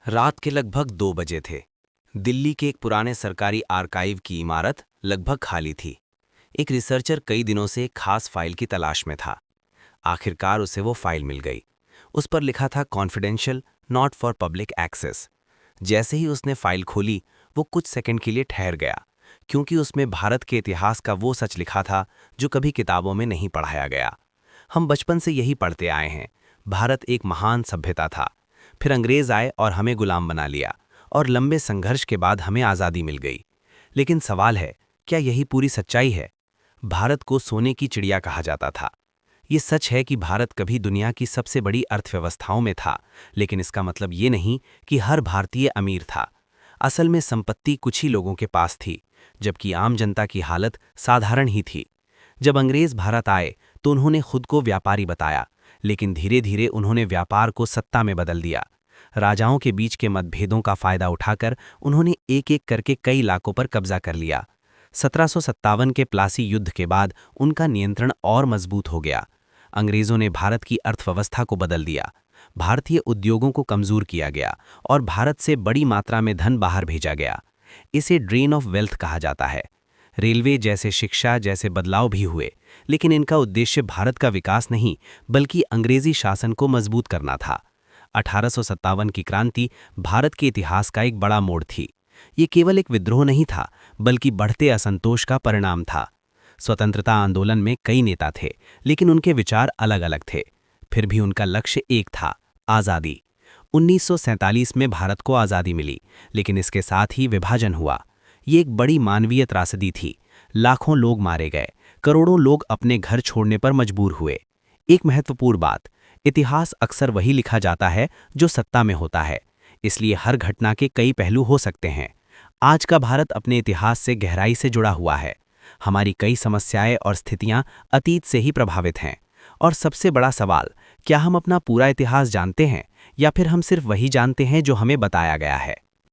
रात के लगभग 2 बजे थे। दिल्ली के एक पुराने सरकारी आर्काइव की इमारत लगभग खाली थी। एक रिसर्चर कई दिनों से एक खास फाइल की तलाश में था। आखिरकार उसे वो फाइल मिल गई। उस पर लिखा था confidential, not for public access. जैसे ही उसने फाइल खोली, वो कुछ सेकंड के लिए ठहर गया, क्योंकि उसमें भारत के इतिहास का वो सच लिखा था जो कभी किताबों में नहीं पढ़ाया गया। हम बचपन से यही पढ़ते आए हैं, भारत एक महान सभ्यता था। फिर अंग्रेज आए और हमें गुलाम बना लिया, और लंबे संघर्ष के बाद हमें आज़ादी मिल गई। लेकिन सवाल है, क्या यही पूरी सच्चाई है? भारत को सोने की चिड़िया कहा जाता था। ये सच है कि भारत कभी दुनिया की सबसे बड़ी अर्थव्यवस्थाओं में था, लेकिन इसका मतलब ये नहीं कि हर भारतीय अमीर था। असल में संपत्ति कुछ ही लोगों के पास थी, जबकि आम जनता की हालत साधारण ही थी। जब अंग्रेज भारत आए तो उन्होंने खुद को व्यापारी बताया, लेकिन धीरे धीरे उन्होंने व्यापार को सत्ता में बदल दिया। राजाओं के बीच के मतभेदों का फायदा उठाकर उन्होंने एक एक करके कई इलाकों पर कब्जा कर लिया। 1757 के प्लासी युद्ध के बाद उनका नियंत्रण और मजबूत हो गया। अंग्रेजों ने भारत की अर्थव्यवस्था को बदल दिया। भारतीय उद्योगों को कमजोर किया गया और भारत से बड़ी मात्रा में धन बाहर भेजा गया। इसे ड्रेन ऑफ वेल्थ कहा जाता है। रेलवे जैसे, शिक्षा जैसे बदलाव भी हुए, लेकिन इनका उद्देश्य भारत का विकास नहीं, बल्कि अंग्रेजी शासन को मजबूत करना था। 1857 की क्रांति भारत के इतिहास का एक बड़ा मोड़ थी। ये केवल एक विद्रोह नहीं था, बल्कि बढ़ते असंतोष का परिणाम था। स्वतंत्रता आंदोलन में कई नेता थे, लेकिन उनके विचार अलग-अलग थे। फिर भी उनका लक्ष्य एक था, आज़ादी। 1947 में भारत को आज़ादी मिली, लेकिन इसके साथ ही विभाजन हुआ। ये एक बड़ी मानवीय त्रासदी थी। लाखों लोग मारे गए, करोड़ों लोग अपने घर छोड़ने पर मजबूर हुए। एक महत्वपूर्ण बात, इतिहास अक्सर वही लिखा जाता है जो सत्ता में होता है, इसलिए हर घटना के कई पहलू हो सकते हैं। आज का भारत अपने इतिहास से गहराई से जुड़ा हुआ है। हमारी कई समस्याएं और स्थितियां अतीत से ही प्रभावित हैं। और सबसे बड़ा सवाल, क्या हम अपना पूरा इतिहास जानते हैं, या फिर हम सिर्फ वही जानते हैं जो हमें बताया गया है?